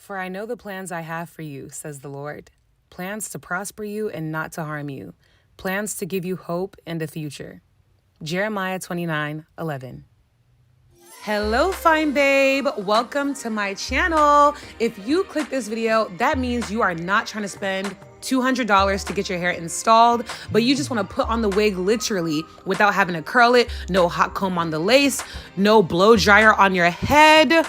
For I know the plans I have for you, says the Lord. Plans to prosper you and not to harm you. Plans to give you hope and a future. Jeremiah 29:11. Hello, fine babe. Welcome to my channel. If you click this video, that means you are not trying to spend $200 to get your hair installed, but you just want to put on the wig literally without having to curl it, no hot comb on the lace, no blow dryer on your head.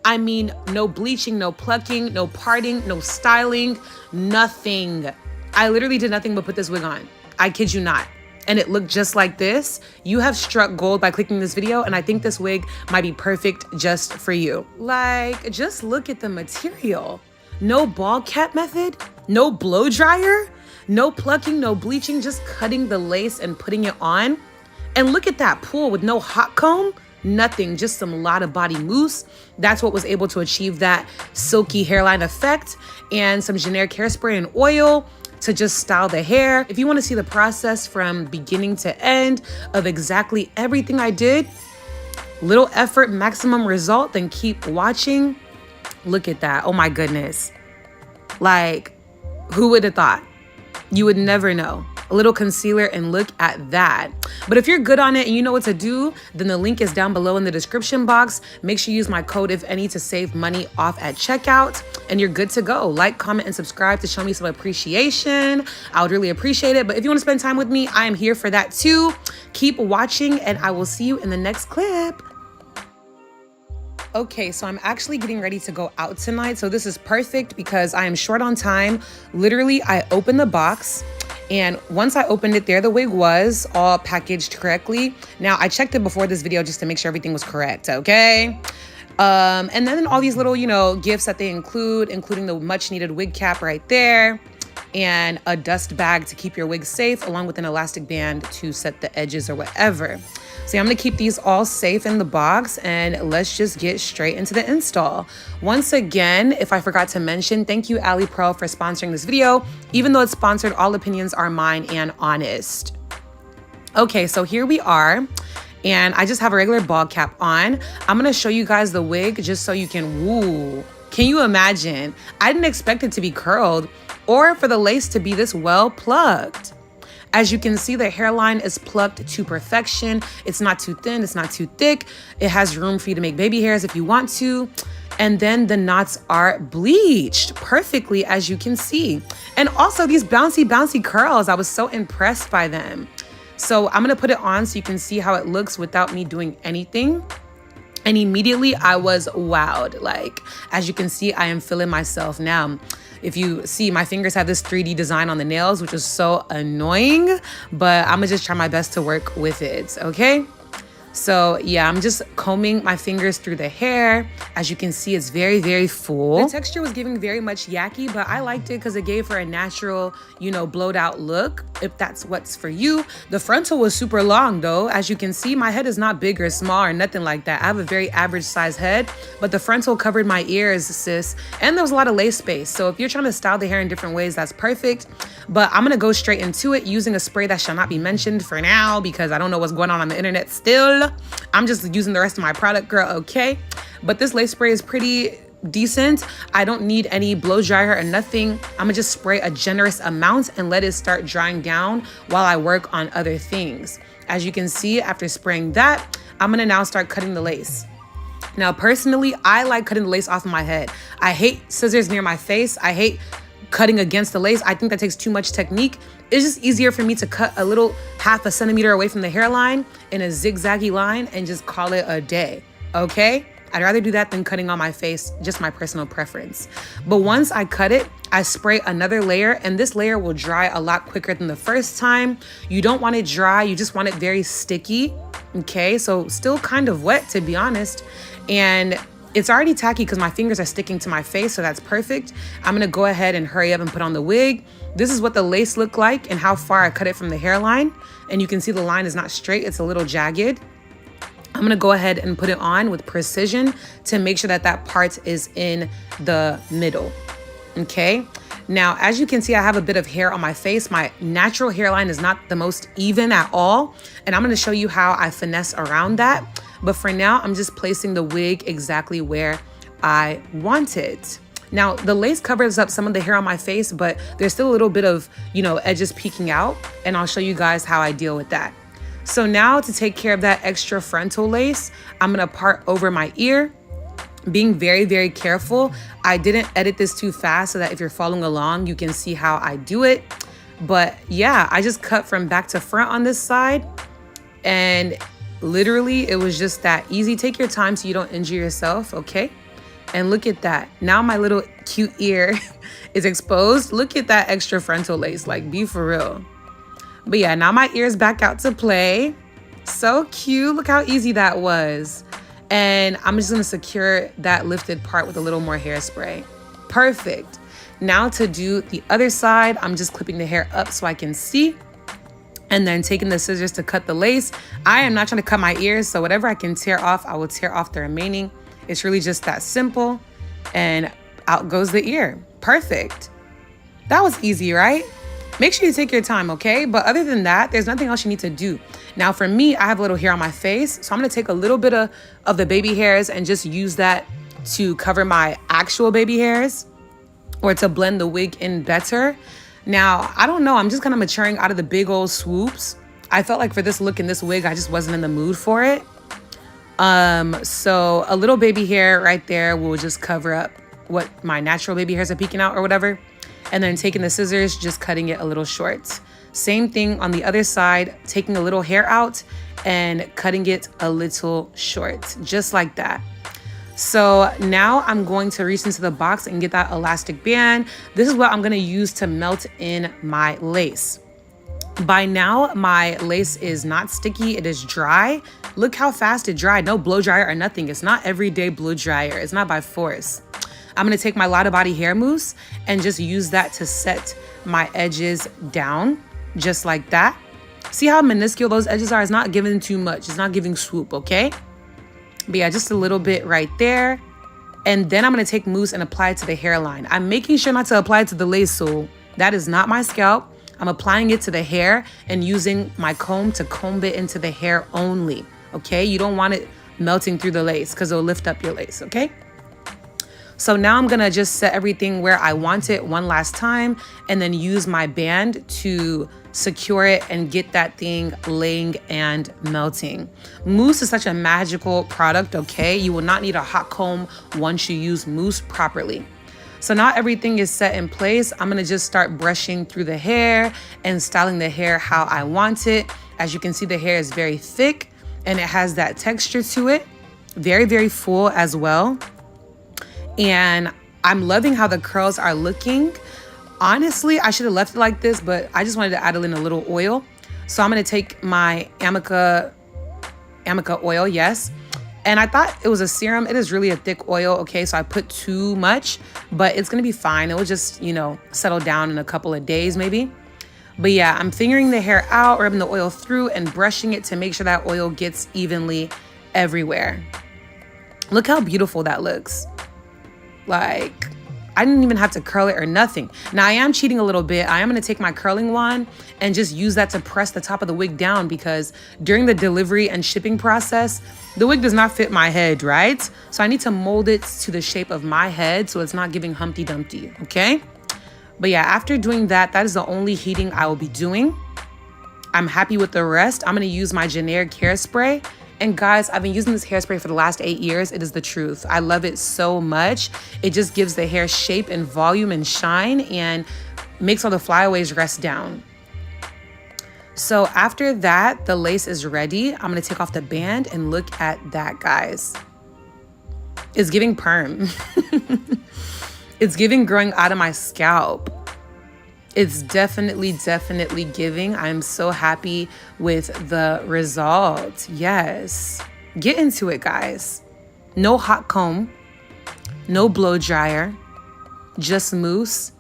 I mean, no bleaching, no plucking, no parting, no styling, nothing. I literally did nothing but put this wig on. I kid you not. And it looked just like this. You have struck gold by clicking this video, and I think this wig might be perfect just for you. Like, just look at the material. No ball cap method, no blow dryer, no plucking, no bleaching, just cutting the lace and putting it on. And look at that pool with no hot comb. Nothing, just some lot of body mousse. That's what was able to achieve that silky hairline effect, and some generic hairspray and oil to just style the hair. If you want to see the process from beginning to end of exactly everything I did, little effort, maximum result, then keep watching. Look at that. Oh my goodness. Like, who would have thought? You would never know. A little concealer and look at that. But if you're good on it and you know what to do, then the link is down below in the description box. Make sure you use my code if any to save money off at checkout, and you're good to go. Like, comment, and subscribe to show me some appreciation. I would really appreciate it. But if you want to spend time with me, I am here for that too. Keep watching, and I will see you in the next clip. Okay, so I'm actually getting ready to go out tonight. So this is perfect because I am short on time. Literally, I opened the box, and once I opened it, there the wig was all packaged correctly. Now, I checked it before this video just to make sure everything was correct, okay? And then all these little, gifts that they include, including the much needed wig cap right there, and a dust bag to keep your wig safe, along with an elastic band to set the edges or whatever. So I'm gonna keep these all safe in the box, and let's just get straight into the install. Once again, if I forgot to mention, thank you Alipearl for sponsoring this video. Even though it's sponsored, all opinions are mine and honest. Okay, so here we are, and I just have a regular ball cap on. I'm gonna show you guys the wig just so you can woo. Can you imagine? I didn't expect it to be curled or for the lace to be this well plugged. As you can see, the hairline is plucked to perfection. It's not too thin, it's not too thick. It has room for you to make baby hairs if you want to. And then the knots are bleached perfectly, as you can see. And also these bouncy curls, I was so impressed by them. So I'm gonna put it on so you can see how it looks without me doing anything. And immediately I was wowed. Like, as you can see, I am feeling myself now. If you see, my fingers have this 3D design on the nails, which is so annoying, but I'm gonna just try my best to work with it, okay? So yeah, I'm just combing my fingers through the hair. As you can see, it's very full. The texture was giving very much yucky, but I liked it because it gave her a natural, blowed out look, if that's what's for you. The frontal was super long though. As you can see, my head is not big or small or nothing like that. I have a very average size head, but the frontal covered my ears, sis. And there was a lot of lace space. So if you're trying to style the hair in different ways, that's perfect. But I'm gonna go straight into it using a spray that shall not be mentioned for now because I don't know what's going on the internet still. I'm just using the rest of my product, girl, okay? But this lace spray is pretty decent. I don't need any blow dryer or nothing. I'm gonna just spray a generous amount and let it start drying down while I work on other things. As you can see, after spraying that, I'm gonna now start cutting the lace. Now, personally, I like cutting the lace off of my head. I hate scissors near my face. I hate cutting against the lace. I think that takes too much technique. It's just easier for me to cut a little half a centimeter away from the hairline in a zigzaggy line and just call it a day, okay? I'd rather do that than cutting on my face, just my personal preference. But once I cut it, I spray another layer, and this layer will dry a lot quicker than the first time. You don't want it dry, you just want it very sticky, okay? So still kind of wet, to be honest. And it's already tacky because my fingers are sticking to my face, so that's perfect. I'm gonna go ahead and hurry up and put on the wig. This is what the lace looked like and how far I cut it from the hairline. And you can see the line is not straight, it's a little jagged. I'm gonna go ahead and put it on with precision to make sure that that part is in the middle, okay? Now, as you can see, I have a bit of hair on my face. My natural hairline is not the most even at all. And I'm gonna show you how I finesse around that. But for now, I'm just placing the wig exactly where I want it. Now, the lace covers up some of the hair on my face, but there's still a little bit of, edges peeking out, and I'll show you guys how I deal with that. So now to take care of that extra frontal lace, I'm gonna part over my ear, being very, very careful. I didn't edit this too fast so that if you're following along, you can see how I do it. But yeah, I just cut from back to front on this side, and literally it was just that easy. Take your time so you don't injure yourself, okay? And look at that. Now my little cute ear is exposed. Look at that extra frontal lace, like be for real. But yeah, now my ear's back out to play. So cute, look how easy that was. And I'm just gonna secure that lifted part with a little more hairspray. Perfect. Now to do the other side, I'm just clipping the hair up so I can see, and then taking the scissors to cut the lace. I am not trying to cut my ears, so whatever I can tear off, I will tear off the remaining. It's really just that simple, and out goes the ear. Perfect. That was easy, right? Make sure you take your time, okay? But other than that, there's nothing else you need to do. Now for me, I have a little hair on my face, so I'm gonna take a little bit of the baby hairs and just use that to cover my actual baby hairs or to blend the wig in better. Now, I don't know, I'm just kind of maturing out of the big old swoops. I felt like for this look in this wig, I just wasn't in the mood for it. So a little baby hair right there will just cover up what my natural baby hairs are peeking out or whatever. And then taking the scissors, just cutting it a little short. Same thing on the other side, taking a little hair out and cutting it a little short, just like that. So now I'm going to reach into the box and get that elastic band. This is what I'm gonna use to melt in my lace. By now, my lace is not sticky, it is dry. Look how fast it dried, no blow dryer or nothing. It's not everyday blow dryer, it's not by force. I'm gonna take my Lotta Body hair mousse and just use that to set my edges down, just like that. See how minuscule those edges are? It's not giving too much, it's not giving swoop, okay? But yeah, just a little bit right there. And then I'm gonna take mousse and apply it to the hairline. I'm making sure not to apply it to the lace, so that is not my scalp. I'm applying it to the hair and using my comb to comb it into the hair only, okay? You don't want it melting through the lace because it'll lift up your lace, okay? So now I'm gonna just set everything where I want it one last time and then use my band to secure it and get that thing laying and melting. Mousse is such a magical product, okay? You will not need a hot comb once you use mousse properly. So now everything is set in place. I'm gonna just start brushing through the hair and styling the hair how I want it. As you can see, the hair is very thick and it has that texture to it. Very, very full as well. And I'm loving how the curls are looking. Honestly, I should have left it like this, but I just wanted to add in a little oil. So I'm gonna take my Amica oil, yes. And I thought it was a serum. It is really a thick oil, okay? So I put too much, but it's gonna be fine. It will just, settle down in a couple of days maybe. But yeah, I'm fingering the hair out, rubbing the oil through and brushing it to make sure that oil gets evenly everywhere. Look how beautiful that looks. Like, I didn't even have to curl it or nothing. Now I am cheating a little bit. I am gonna take my curling wand and just use that to press the top of the wig down because during the delivery and shipping process, the wig does not fit my head, right? So I need to mold it to the shape of my head so it's not giving Humpty Dumpty, okay? But yeah, after doing that, that is the only heating I will be doing. I'm happy with the rest. I'm gonna use my generic hairspray. And guys, I've been using this hairspray for the last 8 years. It is the truth. I love it so much. It just gives the hair shape and volume and shine and makes all the flyaways rest down. So after that, the lace is ready. I'm gonna take off the band and look at that, guys. It's giving perm. It's giving growing out of my scalp. It's definitely giving. I'm so happy with the result. Yes. Get into it, guys. No hot comb, no blow dryer, just mousse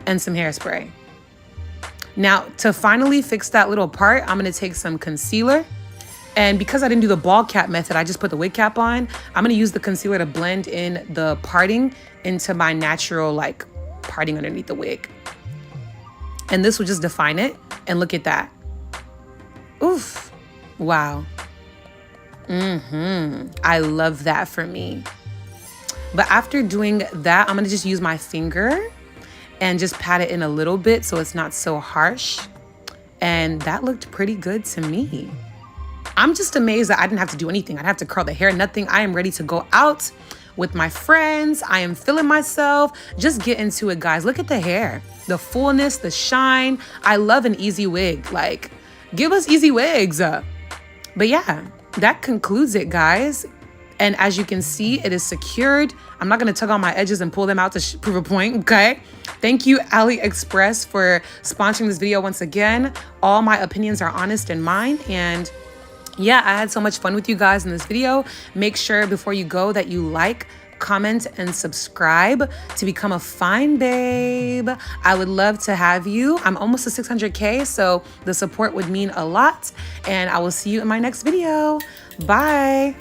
and some hairspray. Now, to finally fix that little part, I'm gonna take some concealer. And because I didn't do the ball cap method, I just put the wig cap on. I'm gonna use the concealer to blend in the parting into my natural, parting underneath the wig. And this will just define it. And look at that. Oof. Wow. I love that for me. But after doing that, I'm gonna just use my finger and just pat it in a little bit so it's not so harsh. And that looked pretty good to me. I'm just amazed that I didn't have to do anything. I didn't have to curl the hair, nothing. I am ready to go out with my friends. I am feeling myself. Just get into it, guys. Look at the hair, the fullness, the shine. I love an easy wig. Like, give us easy wigs. But yeah, that concludes it, guys. And as you can see, it is secured. I'm not gonna tug on my edges and pull them out to prove a point, okay? Thank you, AliExpress, for sponsoring this video once again. All my opinions are honest and mine. And yeah, I had so much fun with you guys in this video. Make sure before you go that you like, comment, and subscribe to become a fine babe. I would love to have you. I'm almost to 600K, so the support would mean a lot. And I will see you in my next video. Bye.